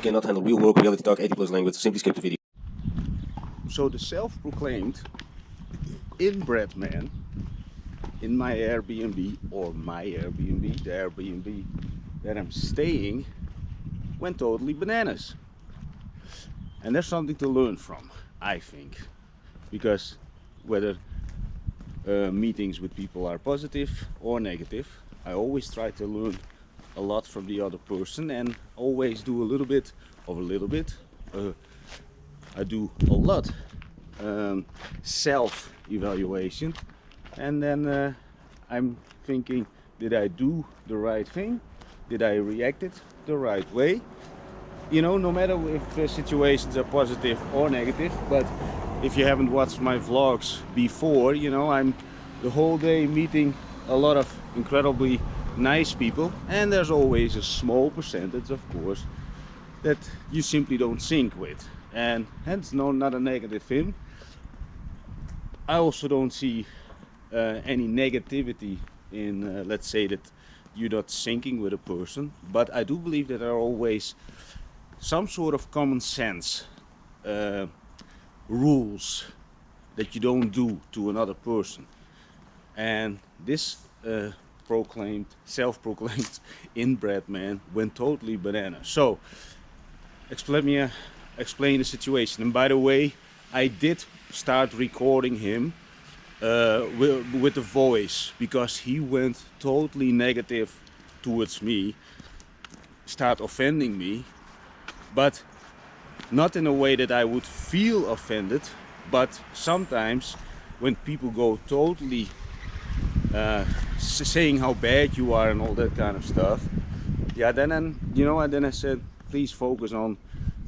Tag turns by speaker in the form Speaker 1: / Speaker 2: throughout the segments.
Speaker 1: cannot handle real work, reality talk, 80+ language, simply skip the video.
Speaker 2: So the self-proclaimed inbred man in my Airbnb, the Airbnb that I'm staying, went totally bananas. And there's something to learn from, I think, because whether meetings with people are positive or negative, I always try to learn a lot from the other person and always do a little bit of a little bit. I do a lot self-evaluation, and then I'm thinking, did I do the right thing? Did I react it the right way? You know, no matter if situations are positive or negative. But if you haven't watched my vlogs before, you know, I'm the whole day meeting a lot of incredibly nice people, and there's always a small percentage, of course, that you simply don't sync with, and hence not a negative thing. I also don't see any negativity in let's say that you're not syncing with a person, but I do believe that there are always some sort of common sense rules that you don't do to another person. And this self-proclaimed inbred man went totally bananas. So let me explain the situation. And by the way, I did start recording him with the voice, because he went totally negative towards me, start offending me, but not in a way that I would feel offended. But sometimes when people go totally saying how bad you are and all that kind of stuff, yeah, then you know, and then I said, please focus on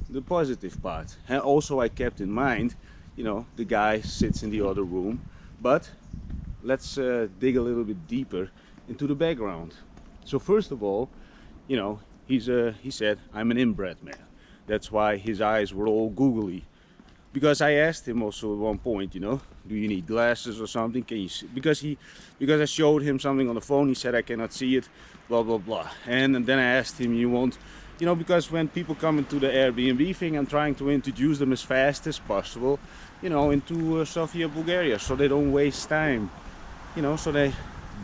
Speaker 2: the positive part. And also I kept in mind, you know, the guy sits in the other room, but let's dig a little bit deeper into the background. So first of all, you know, he said, I'm an inbred man. That's why his eyes were all googly. Because I asked him also at one point, you know, do you need glasses or something? Can you see? Because I showed him something on the phone, he said I cannot see it, blah blah blah. And then I asked him, you want, you know, because when people come into the Airbnb thing, I'm trying to introduce them as fast as possible, you know, into Sofia, Bulgaria, so they don't waste time, you know, so they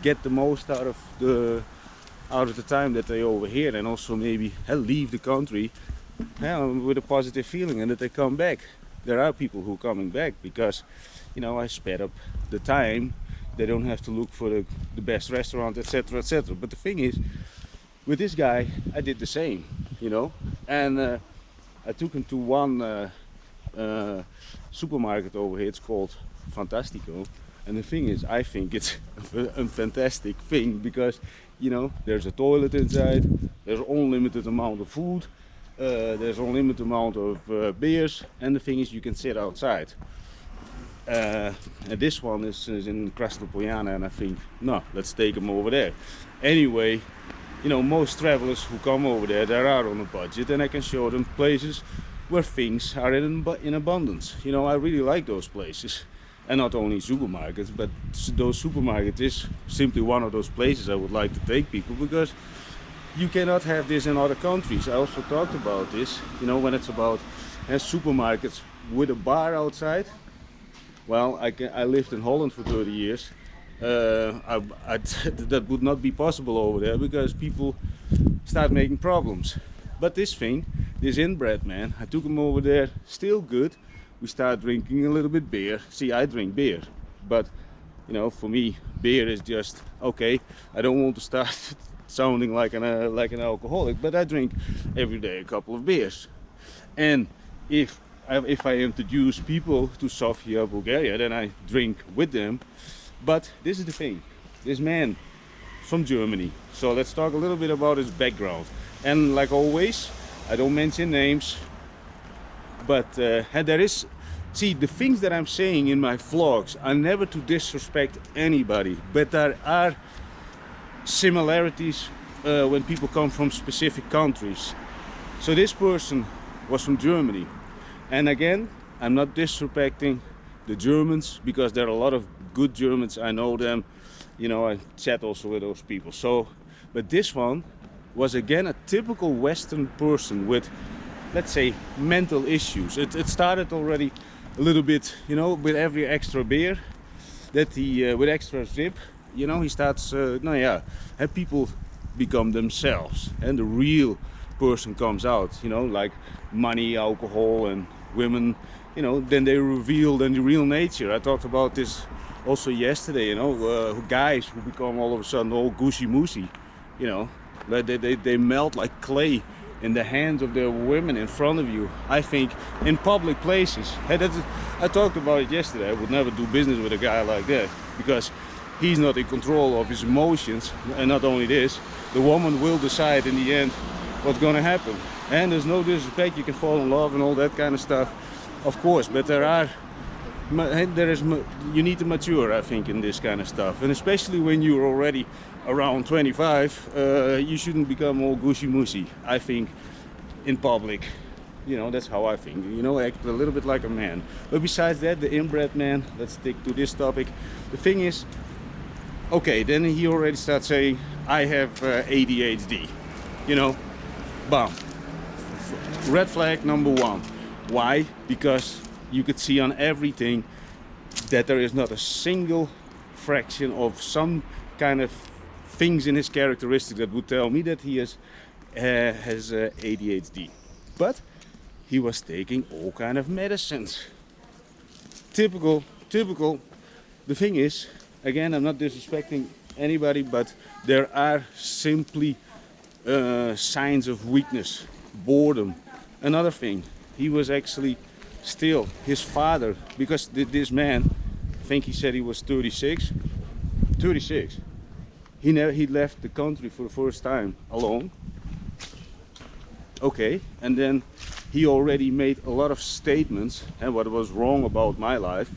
Speaker 2: get the most out of the time that they over here, and also maybe leave the country with a positive feeling, and that they come back. There are people who are coming back because, you know, I sped up the time. They don't have to look for the best restaurant, etc, etc. But the thing is, with this guy, I did the same, you know, and I took him to one supermarket over here. It's called Fantastico, and the thing is, I think it's a fantastic thing because, you know, there's a toilet inside, there's unlimited amount of food, there's unlimited amount of beers, and the thing is, you can sit outside. And this one is in Krasnopoljana, and I think, no, let's take them over there. Anyway, you know, most travelers who come over there, they are on a budget, and I can show them places where things are in abundance. You know, I really like those places. And not only supermarkets, but those supermarkets is simply one of those places I would like to take people, because you cannot have this in other countries. I also talked about this, you know, when it's about supermarkets with a bar outside. Well, I lived in Holland for 30 years. That would not be possible over there because people start making problems. But this inbred man, I took him over there, still good. We start drinking a little bit beer. See, I drink beer, but you know, for me, beer is just okay. I don't want to start sounding like an alcoholic, but I drink every day a couple of beers. And if I introduce people to Sofia, Bulgaria, then I drink with them. But this is the thing, this man from Germany. So let's talk a little bit about his background. And like always, I don't mention names, but there is, see, the things that I'm saying in my vlogs are never to disrespect anybody, but there are similarities when people come from specific countries. So this person was from Germany, and again, I'm not disrespecting the Germans, because there are a lot of good Germans, I know them, you know, I chat also with those people. So, but this one was again a typical Western person with let's say, mental issues. It started already a little bit, you know, with every extra beer that he, with extra sip, you know, he starts, no, yeah, and people become themselves, and the real person comes out, you know, like money, alcohol, and women, you know, then they reveal then the real nature. I talked about this also yesterday, you know, guys who become all of a sudden all gushy-mushy, you know, they melt like clay in the hands of the women in front of you. I think in public places. Hey, I talked about it yesterday. I would never do business with a guy like that, because he's not in control of his emotions. And not only this, the woman will decide in the end what's gonna happen. And there's no disrespect, you can fall in love and all that kind of stuff, of course, but you need to mature, I think, in this kind of stuff. And especially when you're already around 25, you shouldn't become all gushy-mushy, I think, in public. You know, that's how I think. You know, act a little bit like a man. But besides that, the inbred man, let's stick to this topic. The thing is, okay, then he already starts saying, I have ADHD. You know, bam. Red flag number one. Why? Because you could see on everything that there is not a single fraction of some kind of things in his characteristics that would tell me that he has ADHD. But he was taking all kind of medicines. Typical. The thing is, again, I'm not disrespecting anybody, but there are simply signs of weakness, boredom. Another thing, he was actually still his father, because this man, I think he said he was 36. He left the country for the first time alone. Okay, and then he already made a lot of statements and what was wrong about my life.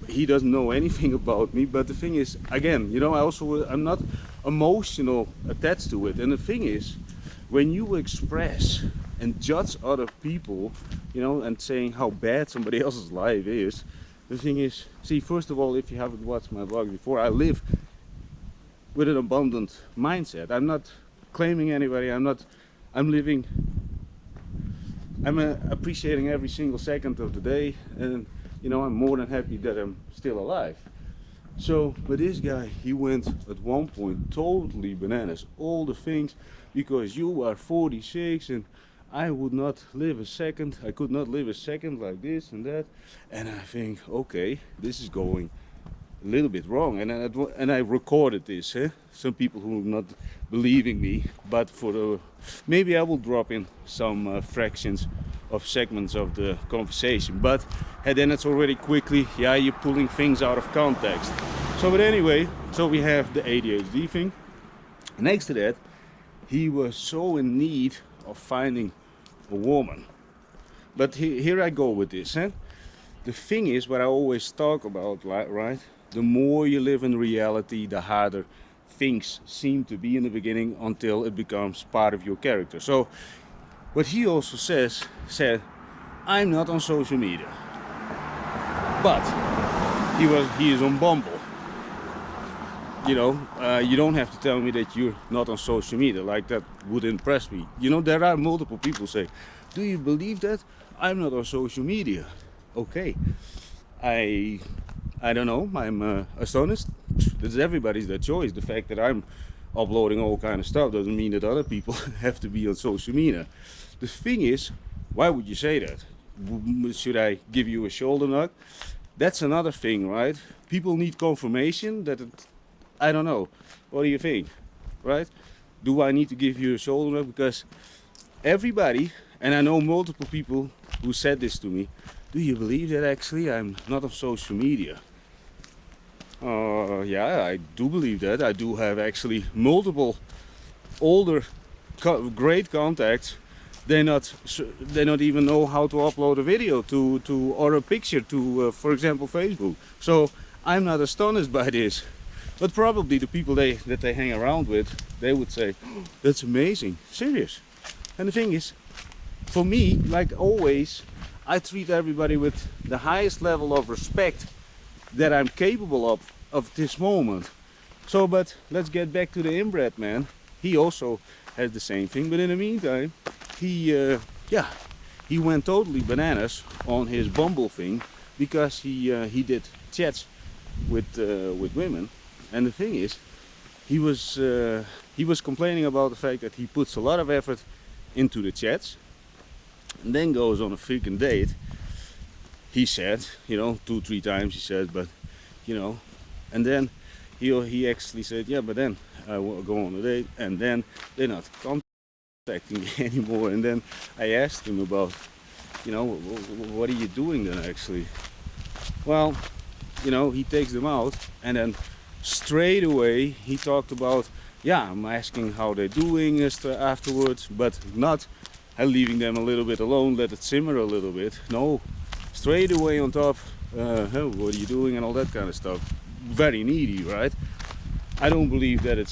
Speaker 2: He doesn't know anything about me, but the thing is, again, you know, I'm not emotional attached to it. And the thing is, when you express and judge other people, you know, and saying how bad somebody else's life is, the thing is, see, first of all, if you haven't watched my vlog before, I live with an abundant mindset. I'm not claiming anybody, I'm appreciating every single second of the day, and you know, I'm more than happy that I'm still alive. So, but this guy, he went at one point totally bananas, all the things, because you are 46 and I would not live a second, I could not live a second like this and that. And I think, okay, this is going a little bit wrong. And I recorded this, eh? Some people who are not believing me, but maybe I will drop in some fractions of segments of the conversation. But and then it's already quickly, yeah, you're pulling things out of context. So, but anyway, so we have the ADHD thing. Next to that, he was so in need of finding a woman. But here I go with this. Eh? The thing is, what I always talk about, right? The more you live in reality, the harder things seem to be in the beginning until it becomes part of your character. So, what he also said, I'm not on social media. But he is on Bumble. You know, you don't have to tell me that you're not on social media. Like, that would impress me. You know, there are multiple people say, do you believe that? I'm not on social media. Okay, I don't know, I'm astonished. It's everybody's their choice. The fact that I'm uploading all kind of stuff doesn't mean that other people have to be on social media. The thing is, why would you say that? Should I give you a shoulder knock? That's another thing, right? People need confirmation that I don't know. What do you think, right? Do I need to give you a shoulder knock? Because everybody, and I know multiple people who said this to me, do you believe that actually I'm not on social media? Yeah, I do believe that. I do have actually multiple older great contacts. They not even know how to upload a video to or a picture to, for example, Facebook. So I'm not astonished by this. But probably the people that they hang around with, they would say, oh, that's amazing, serious. And the thing is, for me, like always, I treat everybody with the highest level of respect that I'm capable of this moment. So, but let's get back to the inbred man. He also has the same thing, but in the meantime, he yeah, he went totally bananas on his Bumble thing because he did chats with women, and the thing is, he was complaining about the fact that he puts a lot of effort into the chats, and then goes on a freaking date. He said, you know, 2-3 times he said, but you know, and then he actually said, yeah, but then I will go on a date, and then they're not contacting me anymore. And then I asked him about, you know, what are you doing then actually? Well, you know, he takes them out, and then straight away he talked about, yeah, I'm asking how they're doing afterwards, but not leaving them a little bit alone, let it simmer a little bit. No, straight away on top, hey, what are you doing and all that kind of stuff. Very needy, right? I don't believe that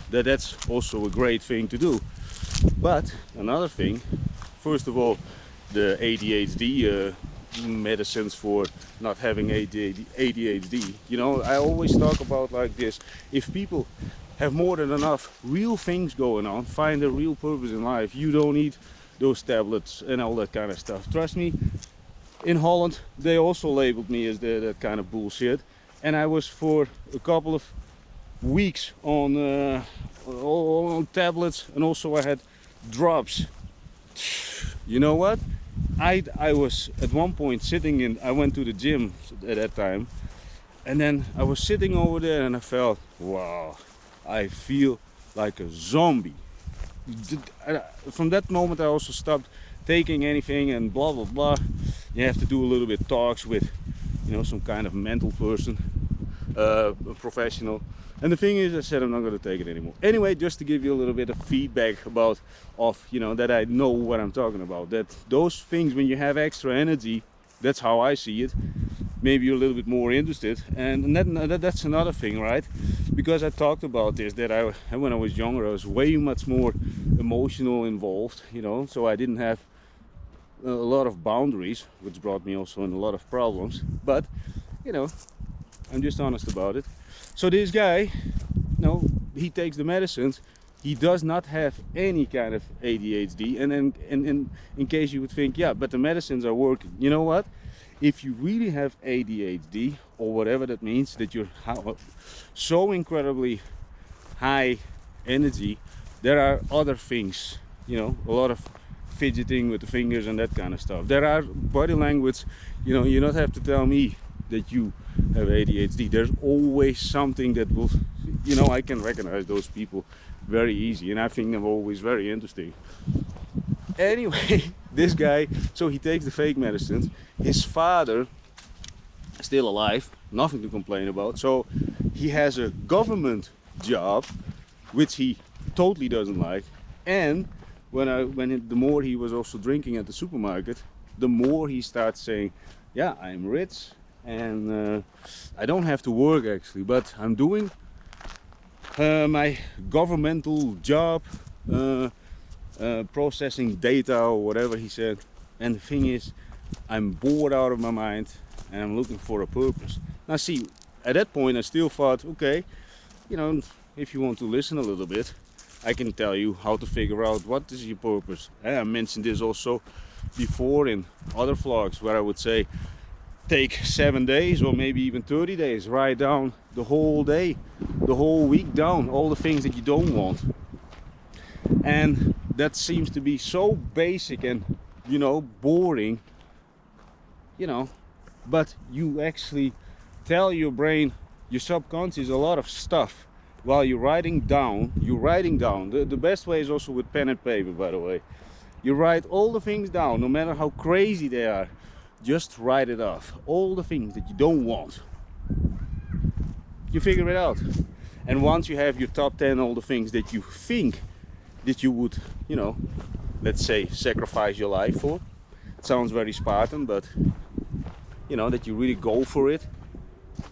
Speaker 2: that's also a great thing to do. But another thing, first of all, the ADHD medicines for not having ADHD. You know, I always talk about like this: if people have more than enough real things going on, find a real purpose in life, you don't need those tablets and all that kind of stuff. Trust me, in Holland they also labeled me as that kind of bullshit, and I was for a couple of weeks on tablets, and also I had drops. You know what? I was at one point sitting in, I went to the gym at that time, and then I was sitting over there and I felt, wow, I feel like a zombie. From that moment I also stopped taking anything and blah blah blah. You have to do a little bit talks with, you know, some kind of mental person, a professional. And the thing is, I said I'm not going to take it anymore. Anyway, just to give you a little bit of feedback about, you know, that I know what I'm talking about. That those things, when you have extra energy, that's how I see it. Maybe you're a little bit more interested, and that's another thing, right? Because I talked about this, that when I was younger, I was way much more emotional involved, you know, so I didn't have a lot of boundaries, which brought me also in a lot of problems. But, you know, I'm just honest about it. So this guy, no, he takes the medicines. He does not have any kind of ADHD. And then, in case you would think, yeah, but the medicines are working. You know what? If you really have ADHD, or whatever that means, that you're so incredibly high energy, there are other things, you know, a lot of fidgeting with the fingers and that kind of stuff. There are body language, you know, you don't have to tell me that you have ADHD. There's always something that will, you know, I can recognize those people very easy, and I think them always very interesting. Anyway, this guy, so he takes the fake medicines. His father, still alive, nothing to complain about. So he has a government job, which he totally doesn't like. And the more he was also drinking at the supermarket, the more he starts saying, yeah, I'm rich, and I don't have to work actually, but I'm doing my governmental job, processing data or whatever he said. And the thing is, I'm bored out of my mind and I'm looking for a purpose. Now see, at that point I still thought, okay, you know, if you want to listen a little bit, I can tell you how to figure out what is your purpose. And I mentioned this also before in other vlogs, where I would say, take 7 days or maybe even 30 days, write down the whole day, the whole week down, all the things that you don't want. And that seems to be so basic and, you know, boring, you know, but you actually tell your brain, your subconscious, a lot of stuff while you're writing down. The best way is also with pen and paper, by the way. You write all the things down, no matter how crazy they are. Just write it off, all the things that you don't want. You figure it out. And once you have your top 10, all the things that you think that you would, you know, let's say sacrifice your life for. It sounds very Spartan, but you know, that you really go for it.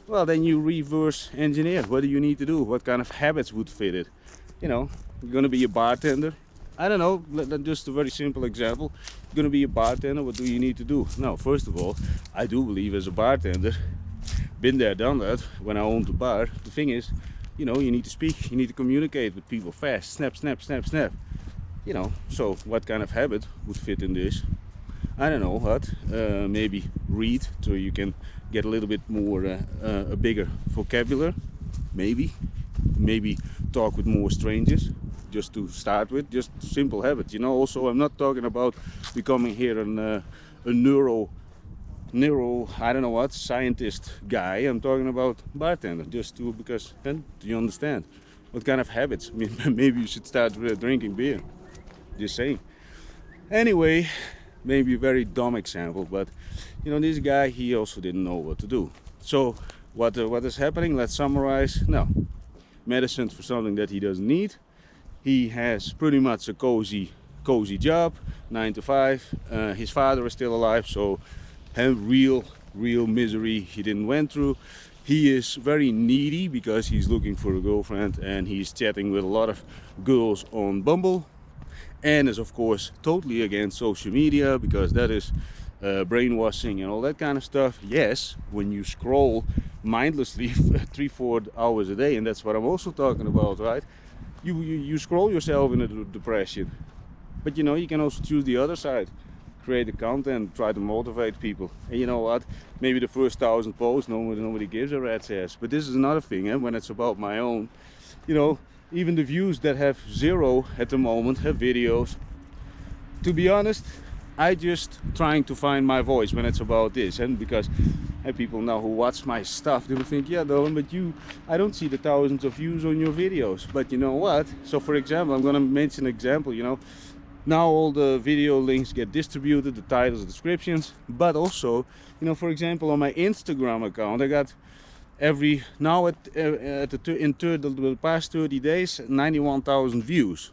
Speaker 2: Well, then you reverse engineer. What do you need to do? What kind of habits would fit it? You know, you're gonna be a bartender. I don't know, just a very simple example. You're gonna be a bartender, what do you need to do? Now, first of all, I do believe as a bartender, been there, done that, when I owned the bar. The thing is, you know, you need to speak, you need to communicate with people fast, snap, snap, snap, snap. you know, so what kind of habit would fit in this? I don't know what. Maybe read so you can get a little bit more a bigger vocabulary. Maybe talk with more strangers, just to start with, just simple habits, you know. Also, I'm not talking about becoming here a neuro I don't know what scientist guy. I'm talking about bartender, just to, because then do you understand what kind of habits? I mean, maybe you should start drinking beer, just saying. Anyway, maybe a very dumb example, but you know, this guy, he also didn't know what to do. So what is happening? Let's summarize. No, medicine for something that he doesn't need. He has pretty much a cozy job, 9 to 5. His father is still alive, so real misery he didn't went through. He is very needy because he's looking for a girlfriend, and he's chatting with a lot of girls on Bumble, and is of course totally against social media because that is brainwashing and all that kind of stuff. Yes, when you scroll mindlessly 3-4 hours a day, and that's what I'm also talking about, right? You scroll yourself into depression. But you know, you can also choose the other side, create the content, try to motivate people. And you know what, maybe the first 1,000 posts nobody gives a rat's ass, but this is another thing, eh? When it's about my own, you know, even the views that have 0 at the moment have videos. To be honest, I just trying to find my voice when it's about this, and because people now who watch my stuff, they will think, yeah, Dylan, but I don't see the thousands of views on your videos. But you know what? So for example, I'm gonna mention an example, you know, now all the video links get distributed, the titles, the descriptions, but also, you know, for example, on my Instagram account, I got the past 30 days, 91,000 views.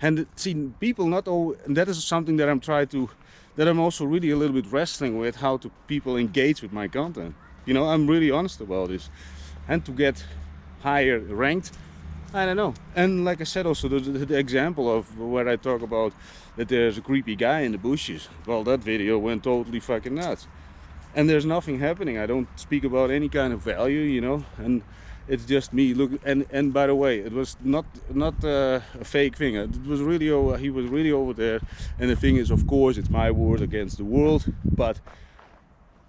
Speaker 2: And see, people not all, and that is something that I'm also really a little bit wrestling with, how to people engage with my content. You know, I'm really honest about this. And to get higher ranked, I don't know. And like I said, also the example of where I talk about that there's a creepy guy in the bushes. Well, that video went totally fucking nuts. And there's nothing happening. I don't speak about any kind of value, you know, and it's just me looking. And by the way, it was not a fake thing. It was really he was really over there. And the thing is, of course, it's my word against the world, but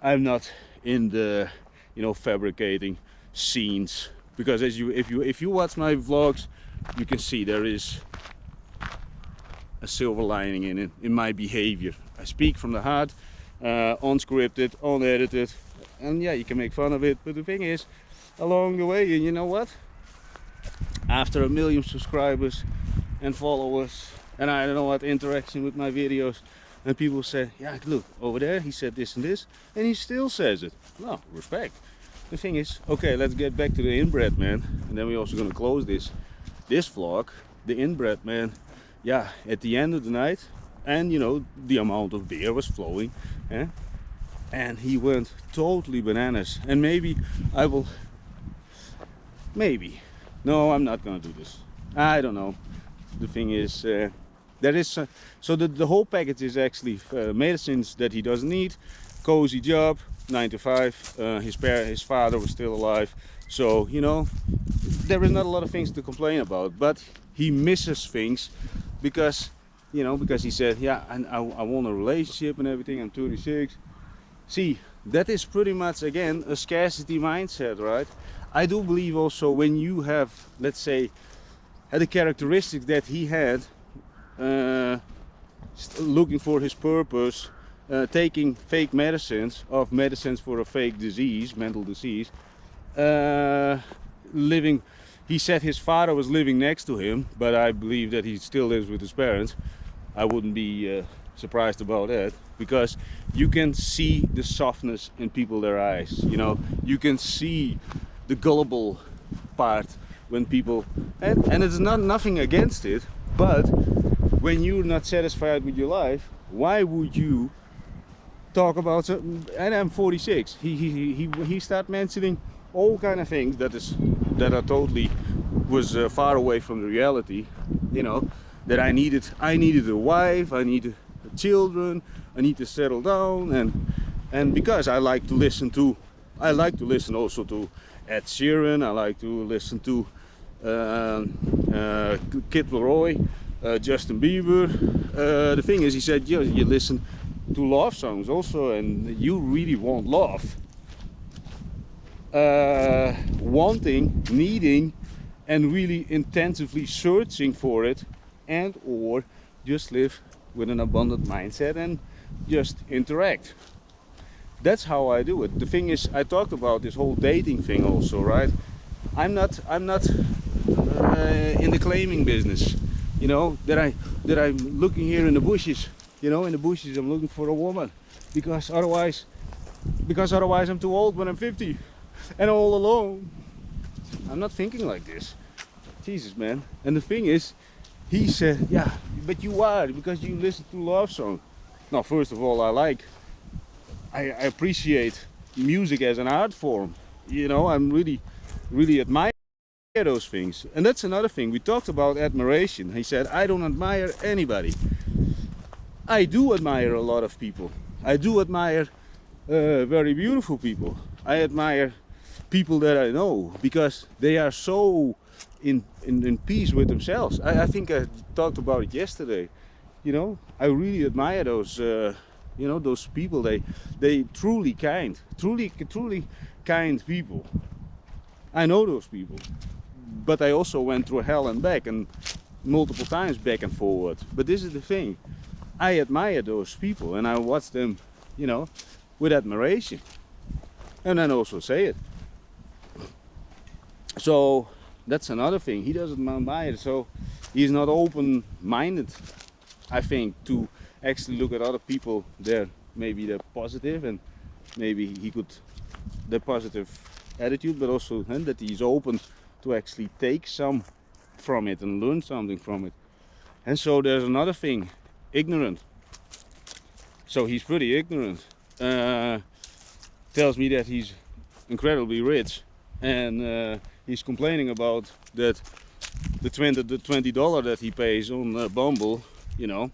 Speaker 2: I'm not in the, you know, fabricating scenes, because if you watch my vlogs, you can see there is a silver lining in it, in my behavior. I speak from the heart, unscripted, unedited, and yeah, you can make fun of it, but the thing is, along the way, and you know what, after 1 million subscribers and followers, and I don't know what interaction with my videos, and people say, yeah, look over there, he said this and this, and he still says it. No, respect. The thing is, okay, let's get back to the Inbred man, and then we're also gonna close this vlog. The Inbred man, yeah, at the end of the night, and you know, the amount of beer was flowing, eh? And he went totally bananas. And maybe I will, no, I'm not gonna do this. I don't know. The thing is, there is so the whole package is actually medicines that he doesn't need, cozy job, 9 to 5. His father was still alive, so you know, there is not a lot of things to complain about. But he misses things because, you know, because he said, yeah, I want a relationship and everything. I'm 36. See, that is pretty much again a scarcity mindset, right? I do believe also when you have, let's say, had the characteristics that he had, looking for his purpose, taking fake medicines for a fake disease, mental disease, living, he said his father was living next to him, but I believe that he still lives with his parents. I wouldn't be surprised about that, because you can see the softness in people, their eyes, you know, you can see the gullible part when people, and it's not nothing against it, but when you're not satisfied with your life, why would you talk about something? And I'm 46. He started mentioning all kind of things that are totally far away from the reality, you know, that I needed a wife, I needed children, I need to settle down, and because I like to listen also to Ed Sheeran, I like to listen to Kid Laroi, Justin Bieber. The thing is, he said, you listen to love songs also, and you really want love. Wanting, needing, and really intensively searching for it, and or just live with an abundant mindset and just interact. That's how I do it. The thing is, I talked about this whole dating thing also, right? I'm not in the claiming business, you know, that I'm looking here in the bushes, you know, in the bushes I'm looking for a woman, because otherwise I'm too old when I'm 50 and all alone. I'm not thinking like this. Jesus, man. And the thing is, he said, yeah, but you are, because you listen to love songs. Now, first of all, I appreciate music as an art form. You know, I'm really admire those things. And that's another thing. We talked about admiration. He said, I don't admire anybody. I do admire a lot of people. I do admire very beautiful people. I admire people that I know because they are so in peace with themselves. I think I talked about it yesterday. You know, I really admire those you know, those people. They truly kind people. I know those people, but I also went through hell and back, and multiple times back and forward. But this is the thing, I admire those people and I watch them, you know, with admiration, and then also say it. So that's another thing. He doesn't admire, so he's not open-minded, I think, to actually look at other people. Maybe they're positive, and maybe he could, the positive attitude, but also that he's open to actually take some from it and learn something from it. And so there's another thing, ignorant. So he's pretty ignorant. Tells me that he's incredibly rich, and he's complaining about that the $20 that he pays on Bumble, you know,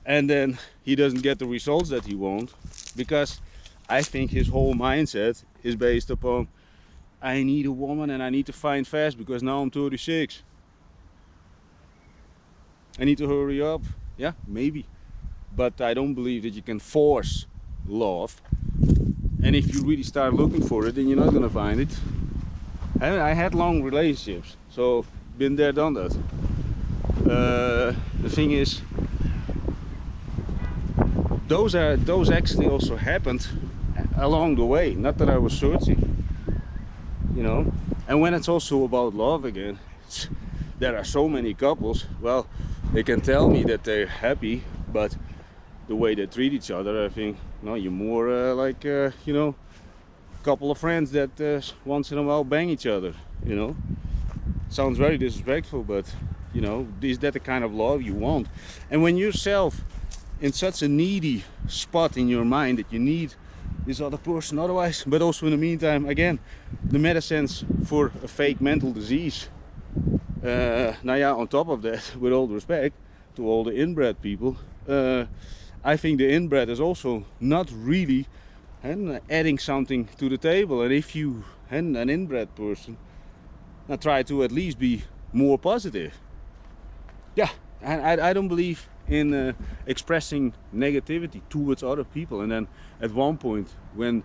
Speaker 2: and then he doesn't get the results that he wants, because I think his whole mindset is based upon, I need a woman and I need to find fast because now I'm 36. I need to hurry up. Yeah, maybe. But I don't believe that you can force love. And if you really start looking for it, then you're not gonna find it. I had long relationships, so been there, done that. The thing is, those actually also happened along the way, not that I was searching, you know. And when it's also about love again, there are so many couples, well, they can tell me that they're happy, but the way they treat each other, I think, no, you're more like, you know, a couple of friends that once in a while bang each other, you know. Sounds very disrespectful, but, you know, is that the kind of love you want? And when yourself in such a needy spot in your mind that you need this other person otherwise, but also in the meantime, again, the medicines for a fake mental disease. Now yeah, on top of that, with all respect to all the inbred people, I think the inbred is also not really adding something to the table. And if you an inbred person, now try to at least be more positive. Yeah, and I don't believe in expressing negativity towards other people. And then at one point, when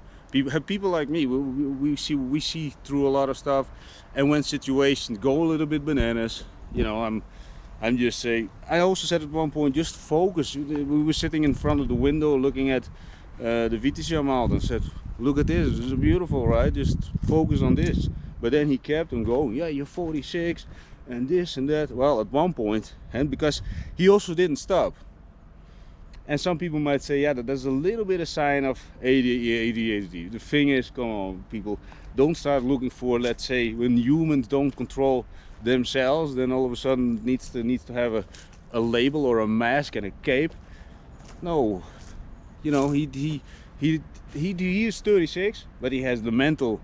Speaker 2: people like me, we see through a lot of stuff, and when situations go a little bit bananas, you know, I'm just saying, I also said at one point, just focus. We were sitting in front of the window looking at the Vitisjam out, and said, look at this is beautiful, right? Just focus on this. But then he kept on going, yeah, you're 46 and this and that. Well, at one point, and because he also didn't stop. And some people might say, yeah, that there's a little bit of sign of ADHD. The thing is, come on, people, don't start looking for, let's say, when humans don't control themselves, then all of a sudden needs to have a label or a mask and a cape. No, you know, he is 36, but he has the mental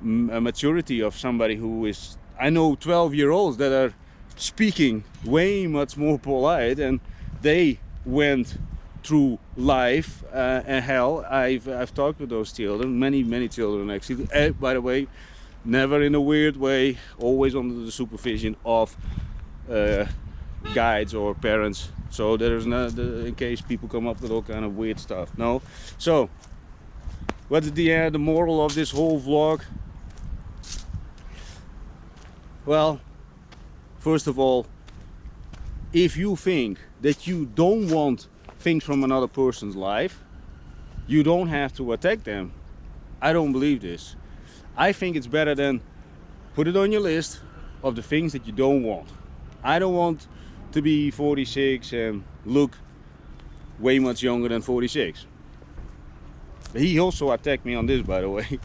Speaker 2: maturity of somebody who is, I know 12-year-olds that are speaking way much more polite, and they went through life and hell. I've talked with those children, many children actually, by the way, never in a weird way, always under the supervision of guides or parents, so there's not in case people come up with all kind of weird stuff. No. So what's the moral of this whole vlog? Well, first of all, if you think that you don't want things from another person's life, you don't have to attack them. I don't believe this. I think it's better than put it on your list of the things that you don't want. I don't want to be 46 and look way much younger than 46. He also attacked me on this, by the way.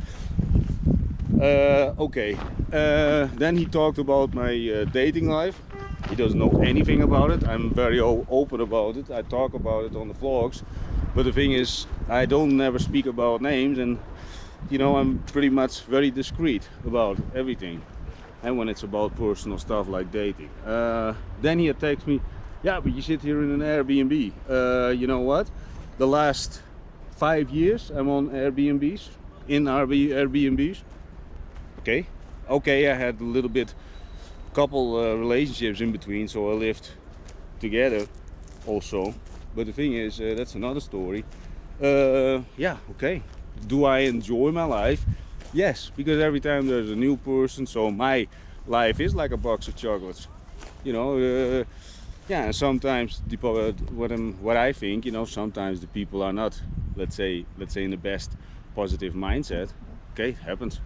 Speaker 2: Okay. Then he talked about my dating life. He doesn't know anything about it. I'm very open about it. I talk about it on the vlogs. But the thing is, I don't never speak about names, and you know, I'm pretty much very discreet about everything. And when it's about personal stuff like dating. Then he attacks me. Yeah, but you sit here in an Airbnb. You know what? The last 5 years I'm on Airbnbs, in Airbnbs. Okay, I had a little bit, couple relationships in between, so I lived together also. But the thing is, that's another story. Yeah, okay. Do I enjoy my life? Yes, because every time there's a new person, so my life is like a box of chocolates. You know, yeah, and sometimes what I think, you know, sometimes the people are not, let's say in the best positive mindset. Okay, it happens.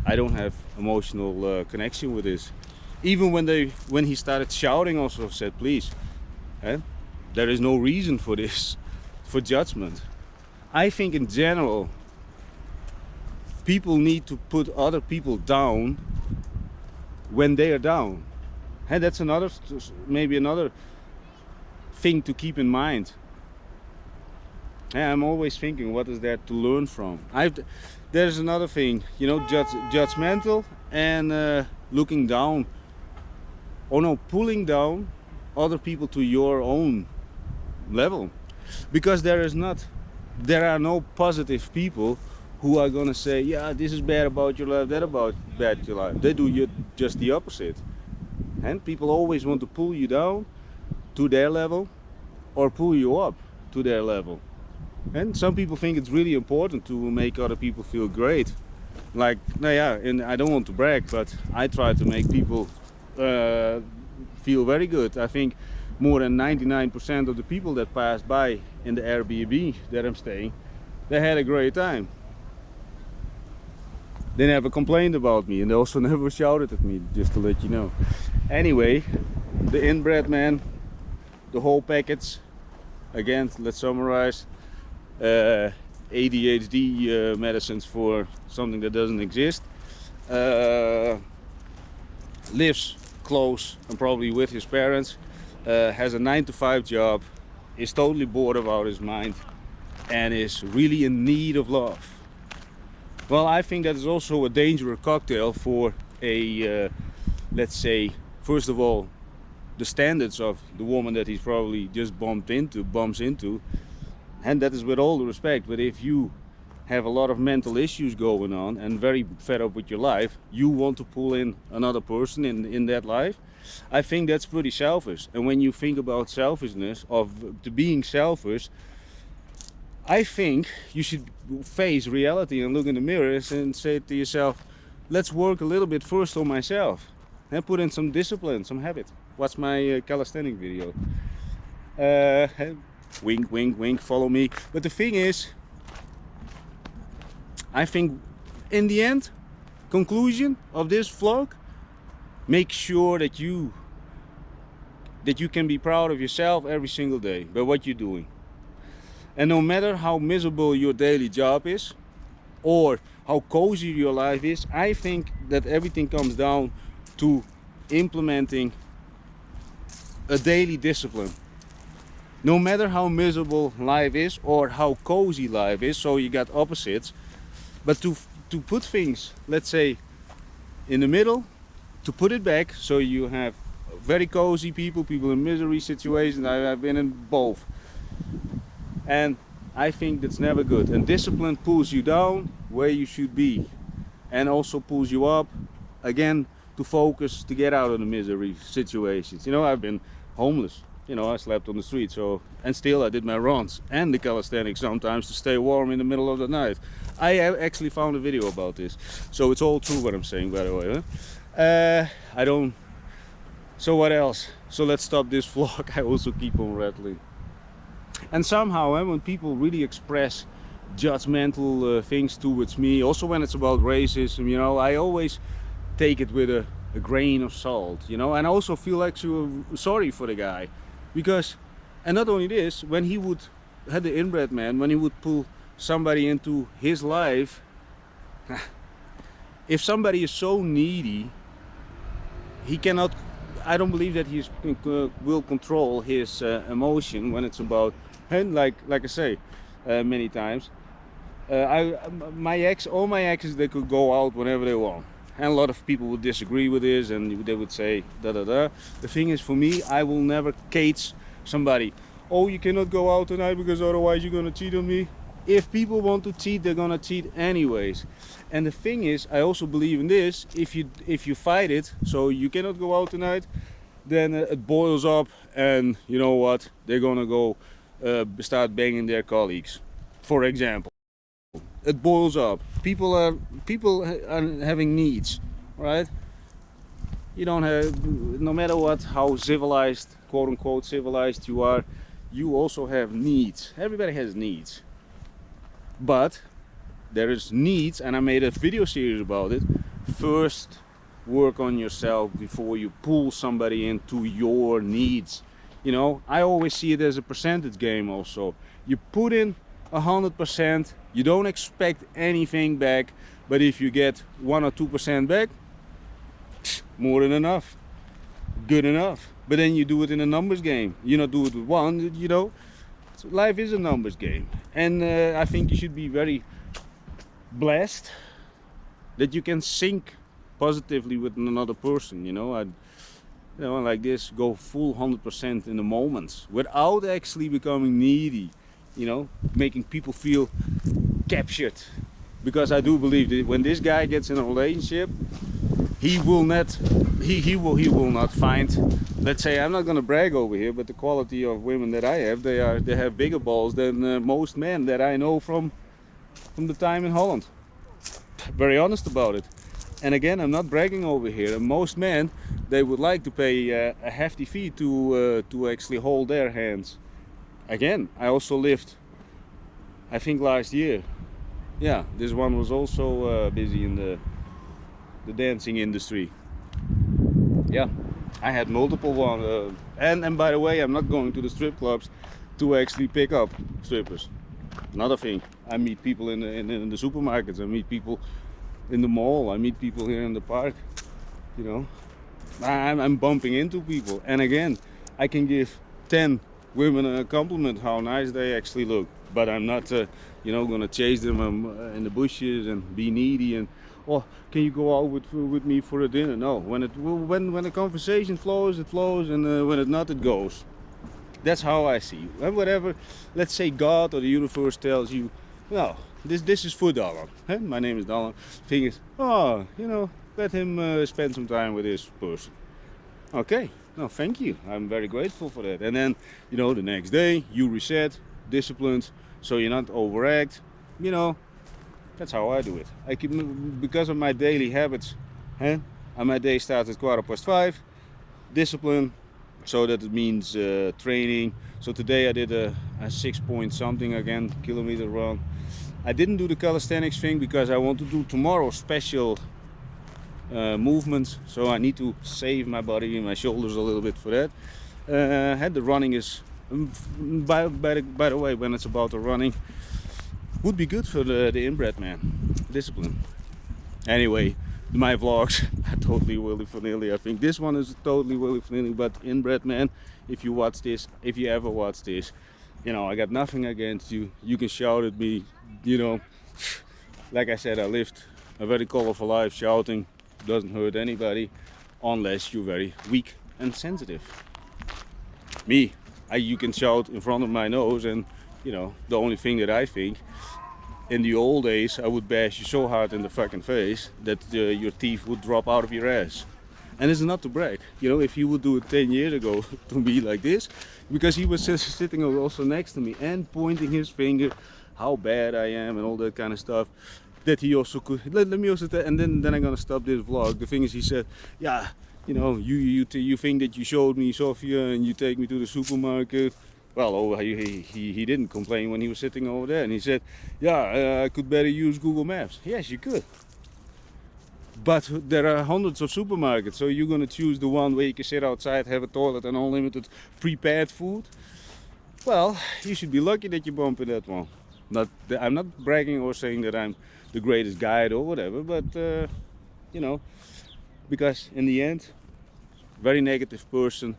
Speaker 2: I don't have emotional connection with this. Even when he started shouting, also said, please, there is no reason for this, for judgment. I think in general, people need to put other people down when they are down. And that's maybe another thing to keep in mind. I'm always thinking, what is there to learn from? There's another thing, you know, judgmental and looking down, or no, pulling down other people to your own level. Because there are no positive people who are gonna say, yeah, this is bad about your life, that about bad your life. They do just the opposite. And people always want to pull you down to their level or pull you up to their level. And some people think it's really important to make other people feel great. Like, no, yeah, and I don't want to brag, but I try to make people feel very good. I think more than 99% of the people that passed by in the Airbnb that I'm staying, they had a great time. They never complained about me, and they also never shouted at me, just to let you know. Anyway, the Inbred man, the whole package. Again, let's summarize. ADHD medicines for something that doesn't exist. Lives close and probably with his parents. Has a 9-to-5 job. Is totally bored about his mind. And is really in need of love. Well, I think that is also a dangerous cocktail for a, let's say, first of all, the standards of the woman that he's probably just bumps into. And that is with all the respect, but if you have a lot of mental issues going on and very fed up with your life, you want to pull in another person in that life, I think that's pretty selfish. And when you think about selfishness, to being selfish, I think you should face reality and look in the mirrors and say to yourself, let's work a little bit first on myself and put in some discipline, some habit. Watch my calisthenic video. Wink, wink, wink, follow me. But the thing is, I think in the end, conclusion of this vlog, make sure that you can be proud of yourself every single day by what you're doing. And no matter how miserable your daily job is or how cozy your life is, I think that everything comes down to implementing a daily discipline. No matter how miserable life is or how cozy life is, so you got opposites, but to put things, let's say, in the middle, to put it back, so you have very cozy people in misery situations. I've been in both. And I think that's never good. And discipline pulls you down where you should be and also pulls you up again to focus to get out of the misery situations. You know, I've been homeless. You know, I slept on the street, so, and still I did my runs and the calisthenics sometimes to stay warm in the middle of the night. I actually found a video about this, so it's all true what I'm saying, by the way. Huh? I don't. So what else? So let's stop this vlog. I also keep on rattling. And somehow, when people really express judgmental things towards me, also when it's about racism, you know, I always take it with a grain of salt, you know. And I also feel like sorry for the guy, because, and not only this, when he would had the inbred man, when he would pull somebody into his life, if somebody is so needy, he cannot, I don't believe that he will control his emotion when it's about, and like I say many times, all my exes, they could go out whenever they want, and a lot of people would disagree with this, and they would say da da da. The thing is, for me, I will never cage somebody. Oh, you cannot go out tonight because otherwise you're gonna cheat on me. If people want to cheat, they're gonna cheat anyways. And the thing is, I also believe in this, if you fight it, so you cannot go out tonight, then it boils up, and you know what, they're gonna go start banging their colleagues, for example. It boils up. People are having needs, right? You don't have, no matter what, how civilized, quote unquote civilized you are, you also have needs. Everybody has needs. But there is needs, and I made a video series about it. First, work on yourself before you pull somebody into your needs. You know, I always see it as a percentage game also. You put in 100%, you don't expect anything back, but if you get 1 or 2% back, more than enough, good enough. But then you do it in a numbers game. You not do it with one, you know. So life is a numbers game, and I think you should be very blessed that you can sync positively with another person. You know, like this, go full 100% in the moments without actually becoming needy. You know, making people feel captured, because I do believe that when this guy gets in a relationship, he will not find, let's say, I'm not gonna brag over here, but the quality of women that I have, they have bigger balls than most men that I know from the time in Holland. Very honest about it. And again, I'm not bragging over here. And most men, they would like to pay a hefty fee to actually hold their hands. Again, I also lived, I think last year, yeah, this one was also busy in the dancing industry. Yeah, I had multiple ones, and by the way, I'm not going to the strip clubs to actually pick up strippers. Another thing, I meet people in the supermarkets, I meet people in the mall, I meet people here in the park. You know, I'm bumping into people, and again, I can give 10 women a compliment how nice they actually look, but I'm not you know, gonna chase them in the bushes and be needy and, oh, can you go out with me for a dinner? No. When the conversation flows, it flows, and when it's not, it goes. That's how I see it. And whatever, let's say God or the universe tells you, no, this is for Dallan. My name is Dallan. Thing is, oh, you know, let him spend some time with this person. Okay, no, thank you. I'm very grateful for that. And then, you know, the next day you reset, disciplined, so you're not overact. You know, that's how I do it. I keep, because of my daily habits. And my day starts at 5:15. Discipline, so that it means training. So today I did a 6 point something again kilometer run. I didn't do the calisthenics thing because I want to do tomorrow special movements, so I need to save my body and my shoulders a little bit for that. The running is, by the way, when it's about the running, would be good for the inbred man. Discipline. Anyway, my vlogs are totally willy-nilly. I think this one is totally willy-nilly, but inbred man, if you watch this, if you ever watch this, you know, I got nothing against you. You can shout at me, you know. Like I said, I lived a very colorful life. Shouting doesn't hurt anybody unless you're very weak and sensitive. Me, you can shout in front of my nose, and you know, the only thing that I think, in the old days, I would bash you so hard in the fucking face that your teeth would drop out of your ass. And it's not to brag, you know, if he would do it 10 years ago to me like this, because he was just sitting also next to me and pointing his finger how bad I am and all that kind of stuff, that he also could, let me also tell, and then I'm gonna stop this vlog. The thing is, he said, yeah, you know, you think that you showed me Sofia and you take me to the supermarket. Well, oh, he didn't complain when he was sitting over there, and he said, yeah, I could better use Google Maps. Yes, you could. But there are hundreds of supermarkets, so you're gonna choose the one where you can sit outside, have a toilet and unlimited prepared food? Well, you should be lucky that you bump in that one. I'm not bragging or saying that I'm the greatest guide or whatever, but you know, because in the end, very negative person.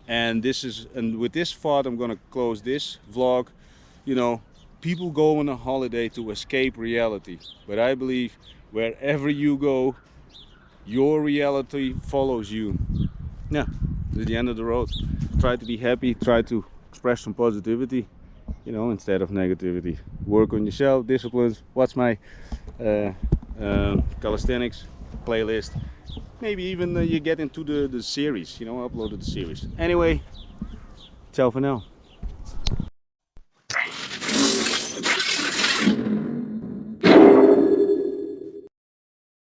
Speaker 2: And with this thought, I'm gonna close this vlog. You know, people go on a holiday to escape reality, but I believe wherever you go, your reality follows you. Yeah, at the end of the road, try to be happy, try to express some positivity, you know, instead of negativity. Work on yourself, disciplines. Watch my calisthenics playlist. Maybe even you get into the series, you know, uploaded the series. Anyway, ciao for now.